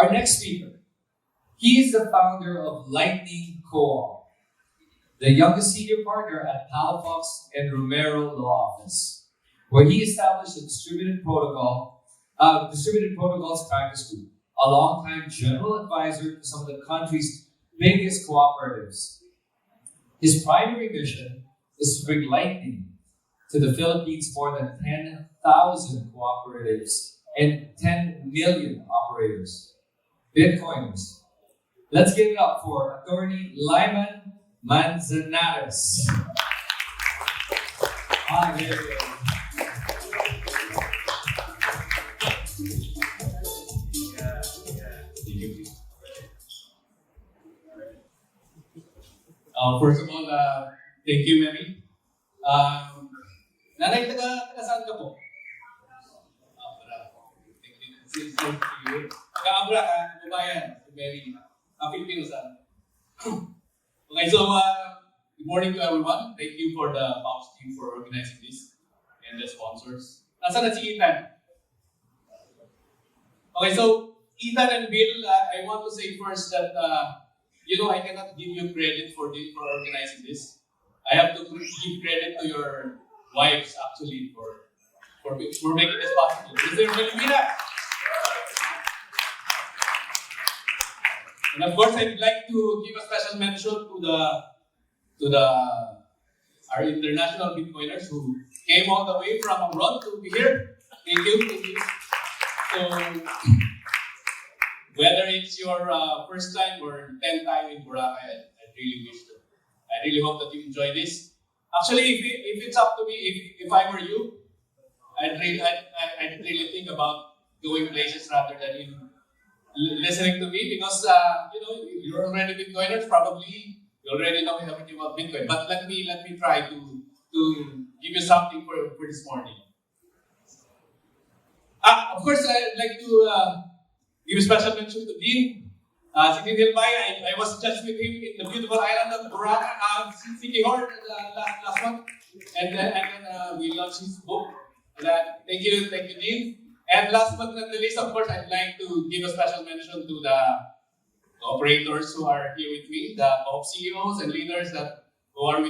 Our next speaker, he is the founder of Lightning.coop, the youngest senior partner at Palafox and Romero Law Office, where he established a distributed protocols practice group, a longtime general advisor to some of the country's biggest cooperatives. His primary mission is to bring Lightning to the Philippines' more than 10,000 cooperatives and 10 million operators, Bitcoiners. Let's give it up for attorney Lyman Manzanares. Hi, there you go. First of all, thank you, Mary. Nanay, taga-saan ka po? Thank you. Thank you. Taga-abra ka, kababayan, Mary. Filipino saan? Okay, so good morning to everyone. Thank you for the Pops team for organizing this and the sponsors. Nasaan na si Ethan? Okay, so Ethan and Bill, I want to say first that I cannot give you credit for organizing this. I have to give credit to your wives actually for making this possible. Mr. Melvina. And of course, I'd like to give a special mention to our international Bitcoiners who came all the way from abroad to be here. Thank you. So, whether it's your first time or 10th time in Boracay, I really hope that you enjoy this. Actually, if it's up to me, if I were you, I'd really think about going places rather than listening to me because you're already Bitcoiners, probably you already know everything about Bitcoin. But let me try to give you something for this morning. Of course, I'd like to give a special mention to Dean. Si Dean Hilbay, I was just with him in the beautiful island of Boracay, City Hort last month. And then we launched his book. Thank you, Dean. And last but not the least, of course, I'd like to give a special mention to the cooperators who are here with me, the co-op CEOs and leaders who are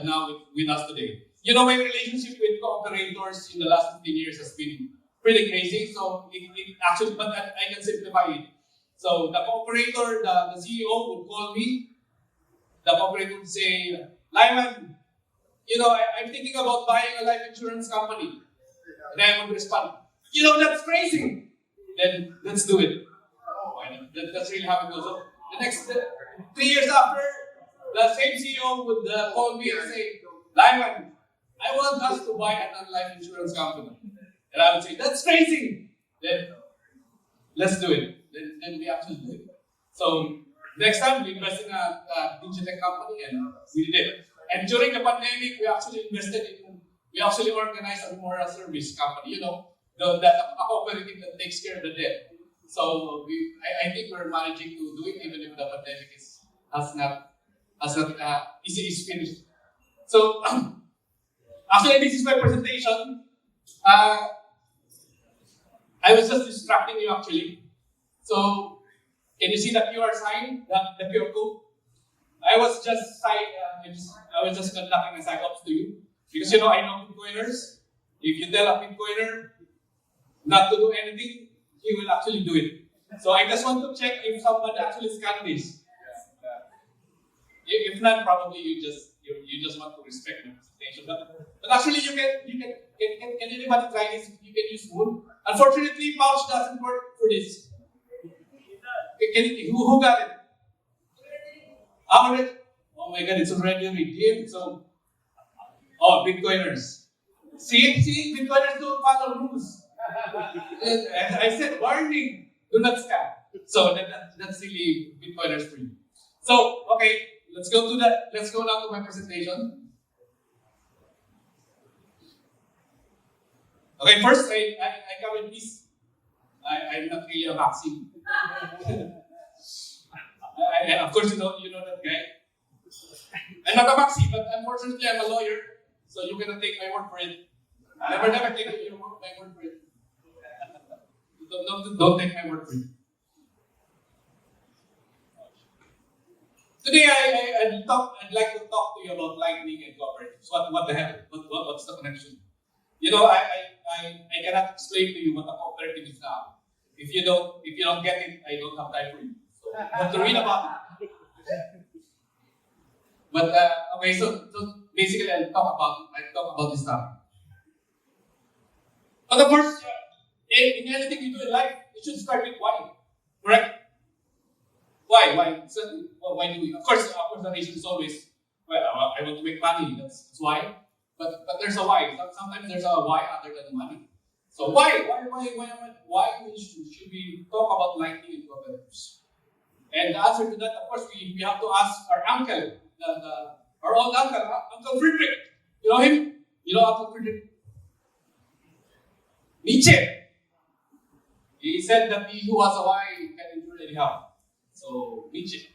now with us today. You know, my relationship with cooperators in the last 15 years has been pretty crazy. So it actually, but I can simplify it. So the cooperator, the CEO would call me. The cooperator would say, Lyman, I'm thinking about buying a life insurance company. And I would respond, that's crazy. Then let's do it. That's really how it goes. So the next 3 years after, the same CEO would call me and say, Lyman, I want us to buy another life insurance company. And I would say, that's crazy. Then let's do it. Then we actually do it. So next time we invest in a digital company and we did it. And during the pandemic, we actually organized a memorial service company, a cooperative that takes care of the dead. So I think we're managing to do it even if the pandemic is finished. So actually this is my presentation. I was just distracting you actually. So can you see the QR sign, the QR code? I was just conducting a psych-ops to you because I know Bitcoiners. If you tell a Bitcoiner not to do anything, he will actually do it. So I just want to check if someone actually scanned this. If not, probably you just want to respect the presentation. But actually, can anybody try this? You can use Moon. Unfortunately, Pouch doesn't work for this. Who got it? Already? Oh my God, it's already redeemed. So, Bitcoiners. See, Bitcoiners don't follow rules. I said, warning, do not scam. So that's really Bitcoiners for you. So, okay, let's go now to my presentation. Okay, first I covered this. I'm not really a vaccine. Of course, you know that guy. I'm not a vaccine, but unfortunately, I'm a lawyer, so you cannot take my word for it. Never take my word for it. Don't take my word for it. Today, I'd like to talk to you about Lightning and cooperatives. What the hell? What's the connection? You know, I cannot explain to you what a cooperative is now. If you don't get it, I don't have time for you. So you have to read about it. But okay, so basically, I'll talk about this topic. But of course, in anything you do in life, it should start with why. Correct? Why? So, why do we? Of course, the reason is always, well, I want to make money. That's why. But there's a why. Sometimes there's a why other than money. So why should we talk about Lightning and cooperatives? And the answer to that, of course, we have to ask our uncle, our old uncle, Uncle Friedrich. You know him? You know Uncle Friedrich? Nietzsche. He said that he who has a why can endure anyhow. So, Nietzsche.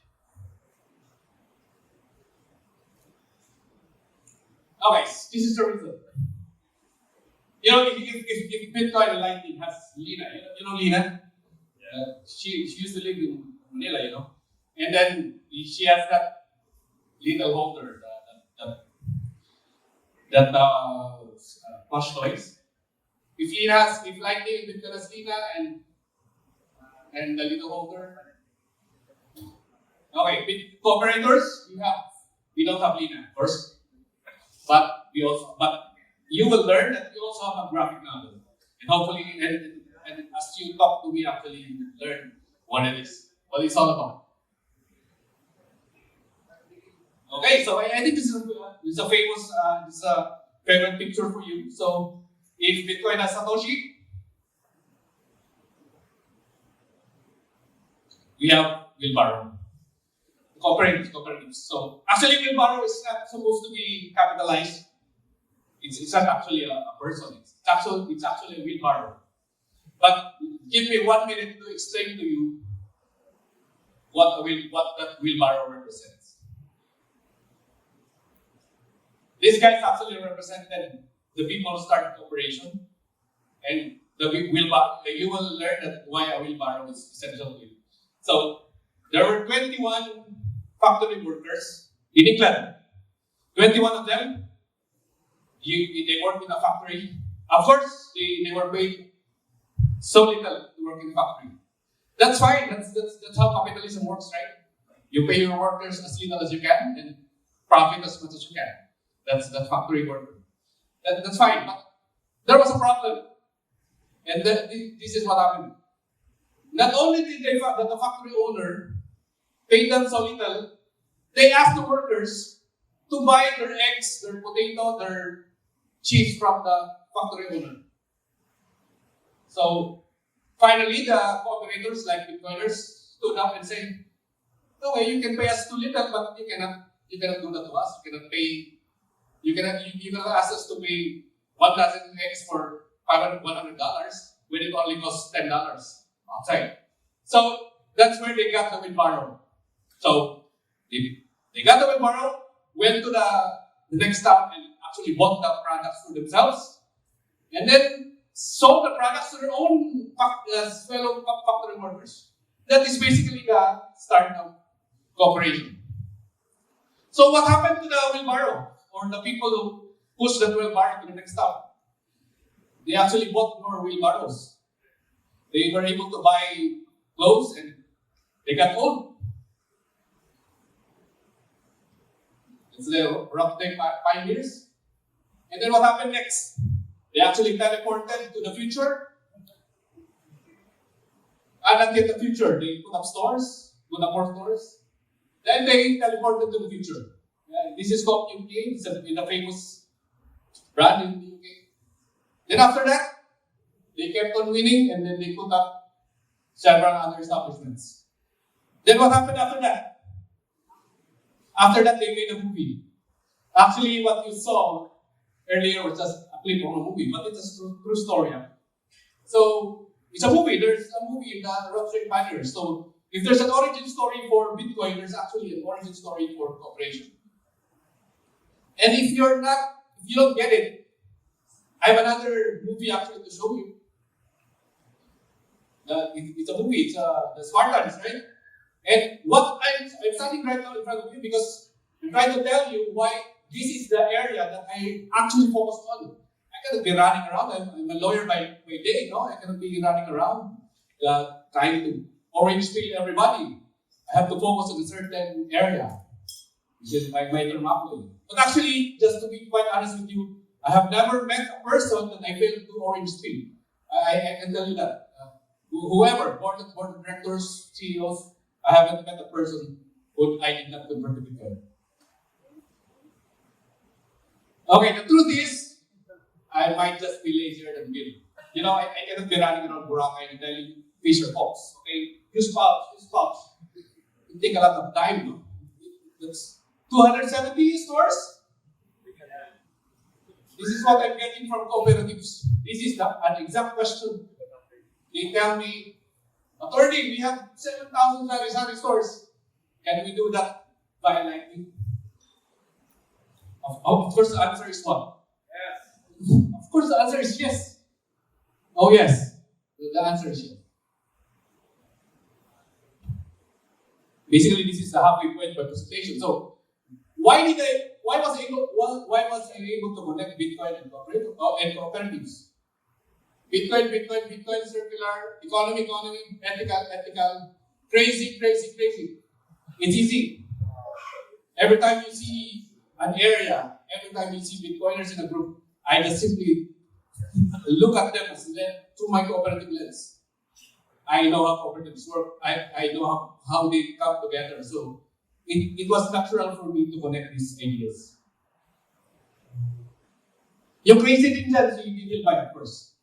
Okay, this is the reason. You know, if Bitcoin and Lightning has Lina, you know Lina? Yeah. She used to live in Manila, you know. And then she has that little holder, that plush toys. If Lightning and Bitcoin has Lina and the little holder. Okay, cooperators, we don't have Lina, of course. But you will learn that we also have a graphic novel. And hopefully, and as you talk to me, actually, you learn what it is, what it's all about. Okay, so I think this is a favorite picture for you. So, if Bitcoin has Satoshi, we have wheelbarrow. Cooperatives. So actually, wheelbarrow is not supposed to be capitalized. It's not actually a person. It's actually a wheelbarrow. But give me 1 minute to explain to you what that wheelbarrow represents. These guys actually represented the people who started cooperation, and the wheelbarrow. You will learn that why a wheelbarrow is essential to you. So there were 21 factory workers in England. 21 of them, they worked in a factory. Of course, they were paid so little to work in the factory. That's fine. That's how capitalism works, right? You pay your workers as little as you can and profit as much as you can. That's factory worker. That's fine. But there was a problem. And this is what happened. Not only did the factory owner pay them so little, they asked the workers to buy their eggs, their potato, their cheese from the factory owner. So finally, the cooperators, like Bitcoiners, stood up and said, "No way, you can pay us too little, but you cannot do that to us. You cannot ask us to pay 1 dozen eggs for $100 when it only costs $10 outside." So that's where they got the wheelbarrow. So they got the wheelbarrow, went to the next town and actually bought the products for themselves, and then sold the products to their own fellow factory workers. That is basically the start of cooperation. So what happened to the wheelbarrow, or the people who pushed the wheelbarrow to the next town? They actually bought more wheelbarrows. They were able to buy clothes and they got old. It's the rough day pioneers. And then what happened next? They actually teleported to the future. And not yet the future. They put up stores, put up more stores. Then they teleported to the future. This is called UK. It's a famous brand in the UK. Then after that, they kept on winning and then they put up several other establishments. Then what happened after that? After that, they made a movie. Actually, what you saw earlier was just a clip of a movie, but it's a true story. So, it's a movie. There's a movie in the Rough Trade Pioneers. So, if there's an origin story for Bitcoin, there's actually an origin story for cooperation. And if you don't get it, I have another movie actually to show you. It's a movie. It's the Spartans, right? And what I'm standing right now in front of you because I'm trying to tell you why this is the area that I actually focus on. I cannot be running around. I'm a lawyer by day, no? I cannot be running around trying to orange peel everybody. I have to focus on a certain area, which is my term. But actually, just to be quite honest with you, I have never met a person that I failed to orange peel. I can tell you that. Whoever, board of directors, CEOs, I haven't met a person who I did not convert to Bitcoin. Okay, the truth is, I might just be lazier than Bill. You know, I cannot be running around Boracay and telling fish or pops. Okay, use pops. It take a lot of time, no? That's 270 stores. This is what I'm getting from cooperatives. This is an exact question. They tell me, attorney, we have 7,000 sari-sari stores. Can we do that by Lightning? Of course, the answer is what? Yes. Of course, the answer is yes. Oh, yes. The answer is yes. Basically, this is the halfway point by presentation. So, why was I able to connect Bitcoin and cooperatives? Bitcoin, circular, economy, ethical, crazy. It's easy. Every time you see an area, every time you see Bitcoiners in a group, I just simply look at them through my cooperative lens. I know how cooperatives work. I know how they come together. So it was natural for me to connect these ideas. Yung crazy din dyan, so you will buy it first.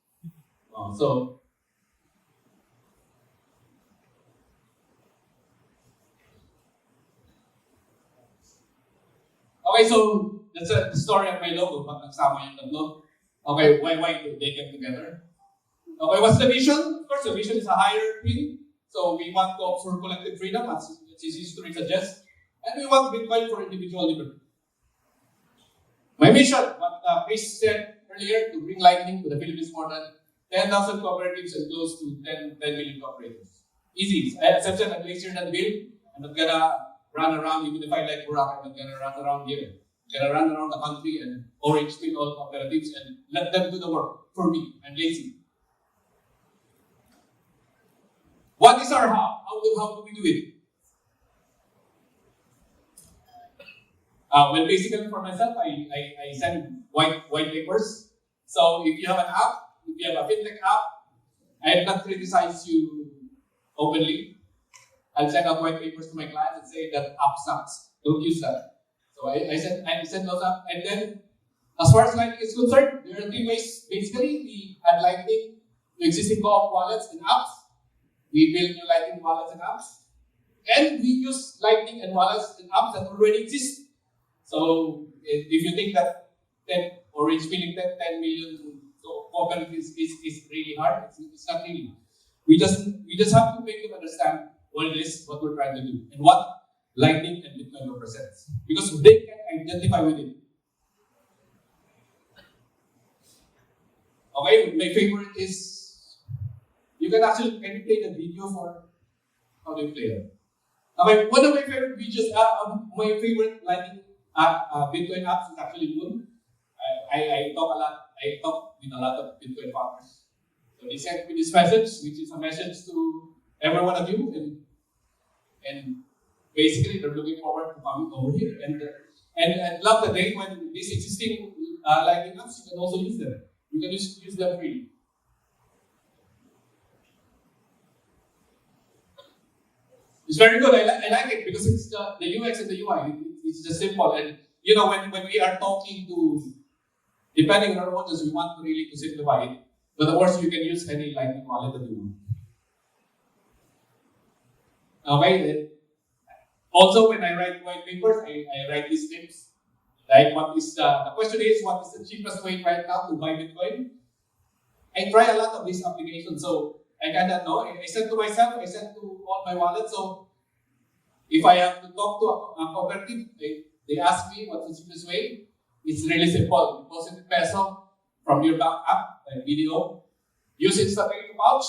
Okay, so that's the story of my logo. Pag nagsama yung tatlo. Okay, why they came together? Okay, what's the vision? Of course, the vision is a higher thing. So we want to offer collective freedom, as its history suggests. And we want Bitcoin for individual liberty. My mission, what Chris said earlier, to bring Lightning to the Philippines, more than 10,000 cooperatives and close to 10 million cooperators. Easy. As I said, I'm lazier than Bill. I'm not gonna run around, even if I like Boracay, I'm not gonna run around here. I'm gonna run around the country and orange peel all cooperatives and let them do the work for me. I'm lazy. What is our how? How do we do it? Well, basically for myself, I send white papers. So if you have an app, if you have a fintech app, I will not criticize you openly. I'll send out white papers to my clients and say that app sucks. Don't use that. So I send those up. And then, as far as Lightning is concerned, there are 3 ways. Basically, we add Lightning to existing co-op wallets and apps. We build new Lightning wallets and apps. And we use Lightning and wallets and apps that already exist. So if you think that 10 million cooperatives is really hard, it's not really. We just have to make them understand what it is, what we're trying to do, and what Lightning and Bitcoin represents. Because they can identify with it. Okay, my favorite is, can you play the video for, how do you play it? Okay, one of my favorite videos, my favorite Lightning Bitcoin apps is actually Moon. I talk with a lot of Bitcoin partners. So they sent me this message, which is a message to every one of you, and basically they're looking forward to coming over here. And love the day when these existing Lightning apps, you can also use them. You can use them freely. It's very good. I like it because it's the UX and the UI. It's just simple. And you know, when we are talking to, depending on our audience, we want really to simplify it. But of course, you can use any Lightning wallet that you want. Okay. Also, when I write white papers, I write these tips. Like, the question is, what is the cheapest way right now to buy Bitcoin? I try a lot of these applications, so I kind of know. I said to myself, I said to all my wallets, so if I have to talk to a cooperative, they ask me what's the cheapest way. It's really simple. Deposit peso from your bank app, like video, use Instapay to pouch,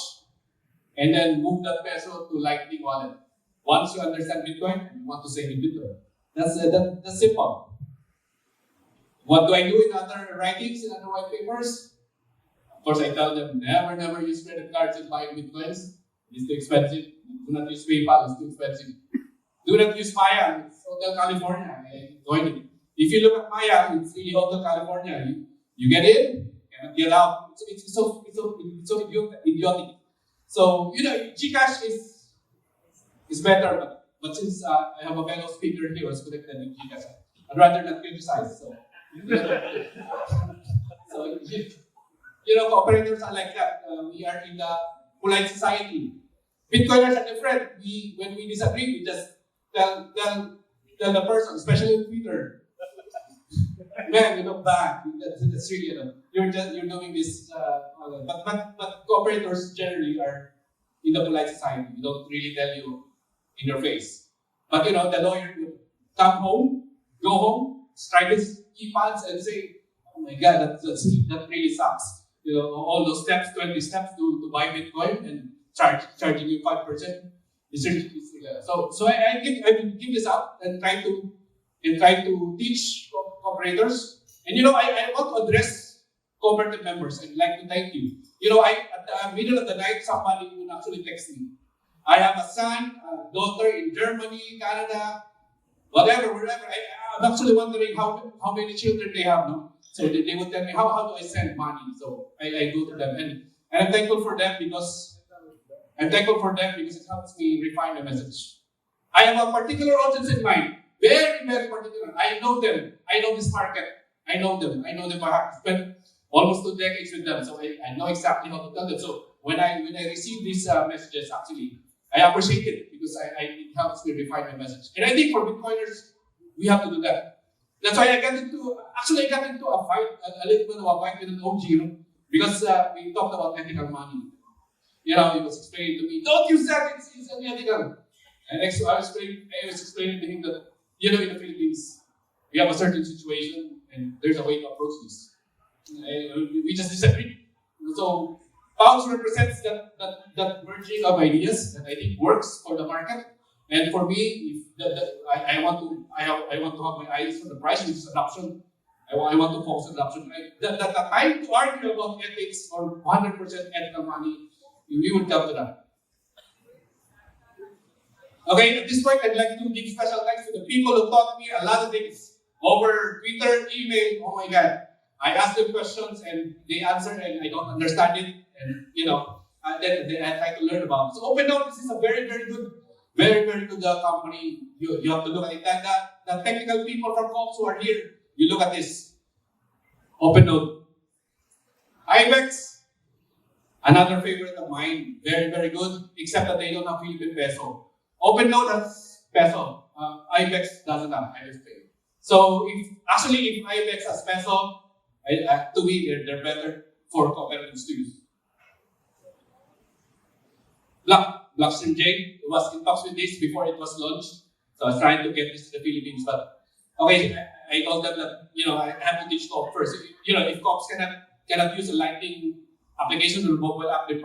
and then move that peso to Lightning wallet. Once you understand Bitcoin, you want to save in Bitcoin. That's simple. What do I do in other writings, in other white papers? Of course, I tell them, never use credit cards in buying Bitcoins. It's too expensive. Do not use PayPal, it's too expensive. Do not use Maya, it's Hotel California. If you look at Maya, it's really Hotel California. You get in, cannot get out. It's so idiotic. So, Gcash is better, but since I have a fellow speaker here who's connected with Gcash, I'd rather not criticize. So, cooperators are like that. We are in the polite society. Bitcoiners are different. When we disagree, we just tell the person, especially on Twitter. Man, you look bad. That's really you're doing this. But cooperators generally are in the polite society. We don't really tell you in your face. But the lawyer would come home, go home, strike his keypads, and say, "Oh my God, that really sucks." All those steps, 20 steps to buy Bitcoin and charging you 5%. So I give this out and try to teach cooperators. And I want to address cooperative members and like to thank you. At the middle of the night, somebody would actually text me. I have a son, a daughter in Germany, Canada, wherever. I'm actually wondering how many children they have, no? So they would tell me, how do I send money? So I go to them. And I'm thankful for them because it helps me refine the message. I have a particular audience in mind. Very, very particular. I know them. I know this market. I know them. I have spent almost 2 decades with them. So I know exactly how to tell them. So when I receive these messages, actually, I appreciate it because it helps me refine my message. And I think for Bitcoiners, we have to do that. That's why I got into a fight, a little bit of a fight with an OG, because we talked about ethical money. He was explaining to me, don't use that, it's unethical. And I was explaining to him that, in the Philippines, we have a certain situation and there's a way to approach this. We just disagree. So, Pounds represents that merging of ideas that I think works for the market. And for me, I want to have my eyes on the price, which is adoption. I want to focus on adoption. The time to argue about ethics or 100% ethical money, we would come to that. Okay, at this point, I'd like to give special thanks to the people who taught me a lot of things over Twitter, email. Oh my God, I ask them questions and they answer, and I don't understand it, and then I try to learn about it. So OpenNote, this is a very, very good company. You have to look at it. And the technical people from Cops who are here, you look at this. OpenNote. IBEX. Another favorite of mine, very, very good, except that they don't have Philippine peso. OpenNote has peso. IBEX doesn't have IBEX pay. So if IBEX has peso, to me, they're better for cooperatives to use. Blockstream J was in talks with this before it was launched. So I was trying to get this to the Philippines, but okay, I told them that I have to teach COP first. If COPs cannot use a Lightning application or mobile app, they'll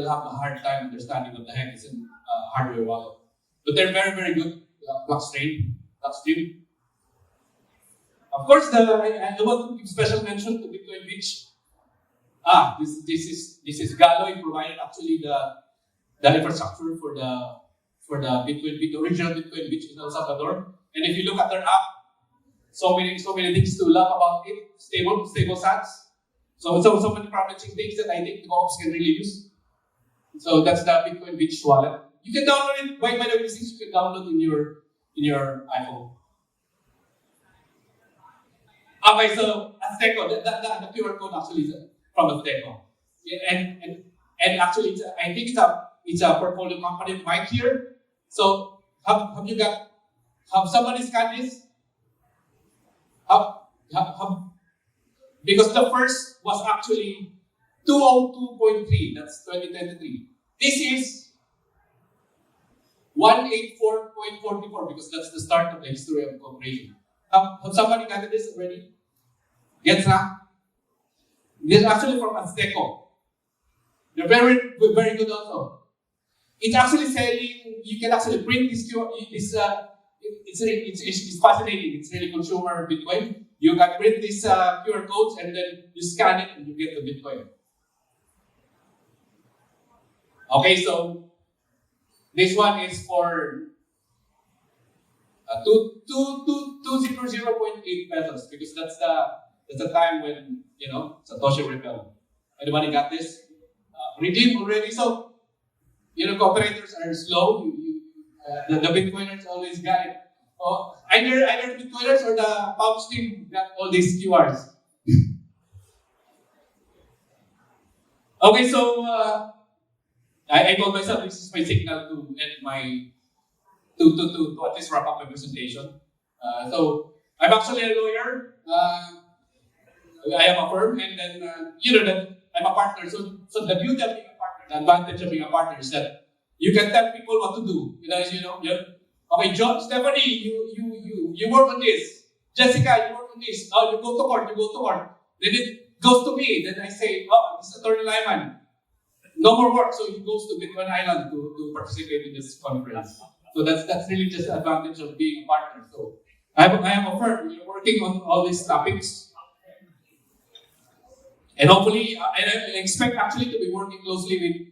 have a hard time understanding what the heck is in hardware wallet. But they're very, very good. Blockstream. Of course, I want to give special mention to Bitcoin Beach. This is Galoy provided actually the infrastructure for the Bitcoin Beach, the original Bitcoin Beach in El Salvador. And if you look at their app, so many things to love about it. Stable sats. So many promising things that I think the co-ops can really use. So that's the Bitcoin Beach wallet. You can download it. By the way, these things you can download in your iPhone. Okay, so Azteco, the QR code actually is from Azteco. Yeah, and actually, I think it's a portfolio company of mine here. So have somebody scanned this? Because the first was actually 202.3, that's 2023. This is 184.44 because that's the start of the history of cooperation. Have somebody gotten this already? Gets na? This is actually from Azteco. They're very, very good also. it's actually selling. You can actually print this QR. It's fascinating. It's really consumer Bitcoin. You can print these QR codes and then you scan it and you get the Bitcoin. Okay, so this one is for 200.8 pesos because that's the time when Satoshi rebelled. Anybody got this? Redeemed already. So cooperators are slow. The Bitcoiners always got it. Either the Bitcoiners or the Pops team got all these QRs. Okay, so I told myself this is my signal to end my to at least wrap up my presentation. So I'm actually a lawyer. I have a firm, and then that I'm a partner. So the beauty of being a partner, the advantage of being a partner is that you can tell people what to do. Okay, John, Stephanie, you work on this. Jessica, you work on this. Oh, you go to court. Then it goes to me. Then I say, this is Attorney Lyman. No more work. So he goes to Bitcoin Island to participate in this conference. So that's really just the advantage of being a partner. So I have a firm. We're working on all these topics. And hopefully, I expect actually to be working closely with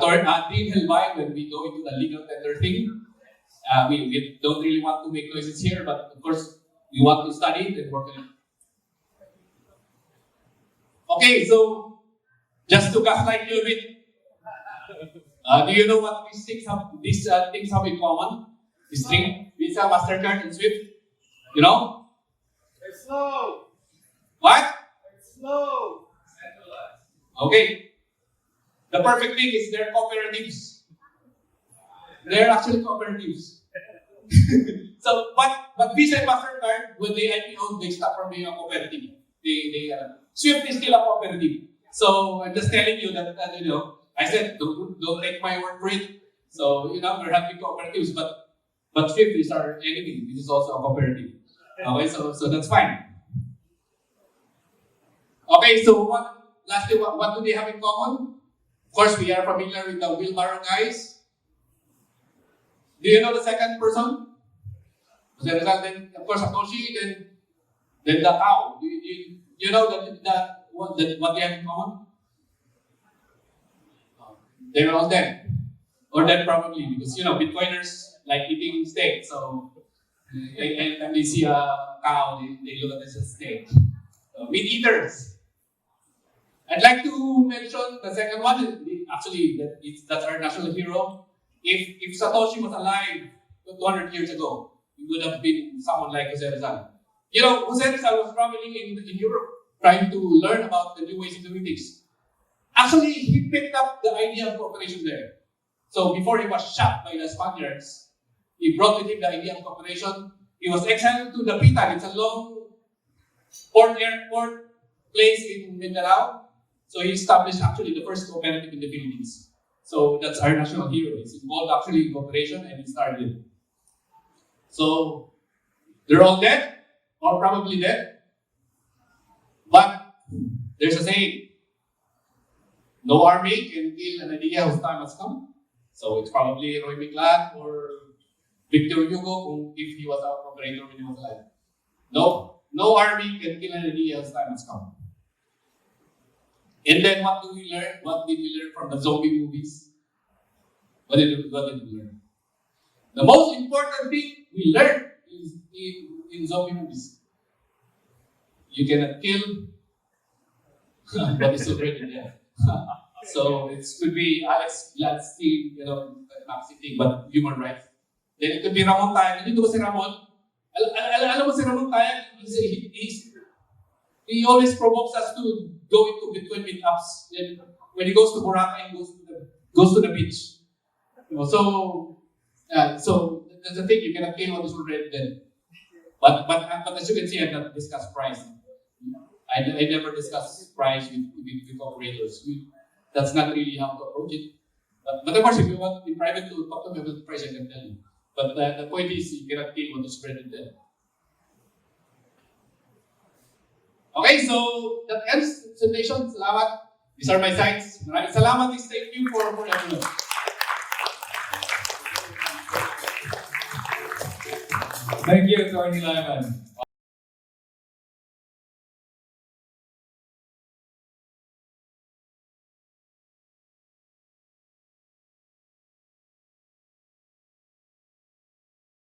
Dean Helbay when we go into the legal tender thing. We don't really want to make noises here, but of course, we want to study it and work on it. Okay, so just to gaslight you a bit, do you know what these things have in common? This thing, Visa, MasterCard, and SWIFT. You know? They're slow. What? They're slow. Okay. The perfect thing is they're cooperatives. They're actually cooperatives. So, but Visa and MasterCard, when they IPO, they stop from being a cooperative. SWIFT is still a cooperative. So I'm just telling you that I said don't take my word for it. So we're having cooperatives, but SWIFT is our enemy. This is also a cooperative. Okay, so that's fine. Okay, so lastly, what do they have in common? Of course, we are familiar with the wheelbarrow guys. Do you know the second person? Then of course Satoshi, then the cow. Do you know what they have in common? They're all dead. Or dead probably, because Bitcoiners like eating steak, so anytime they see a cow, they look at it as a steak. So, meat eaters. I'd like to mention the second one. Actually, that's our national hero. If Satoshi was alive 200 years ago, he would have been someone like Jose Rizal. Jose Rizal was traveling in Europe, trying to learn about the new ways of doing things. Actually, he picked up the idea of cooperation there. So before he was shot by the Spaniards, he brought with him the idea of cooperation. He was exiled to the Pitan. It's a long airport place in Mindanao. So he established actually the first cooperative in the Philippines. So that's our national hero. He's involved actually in cooperation and he started it. So they're all dead, or probably dead. But there's a saying, no army can kill an idea whose time has come. So it's probably Roy Miclat or Victor Hugo if he was our cooperator when he was alive. No army can kill an idea whose time has come. And then what do we learn? What did we learn from the zombie movies? What did we learn? The most important thing we learned in zombie movies. You cannot kill what is already there. So it could be Alex Gladstein, Maxi thing, but human rights. Then it could be Ramon Tayan. Nandito ba si Ramon? Alam mo si Ramon Tayan? He always provokes us to go into Bitcoin meetups. Then when he goes to Boracay, he goes to the beach. So that's the thing. You cannot kill what is already dead. But as you can see, I don't discuss price. I never discuss price with operators. That's not really how to approach it. But of course, if you want in private to talk to me about price, I can tell you. But the point is, you cannot kill what is already dead. Okay, so that ends the presentation. Salamat. These are my sites. Maraming salamat. Thank you for everyone. Thank you, Attorney Lyman.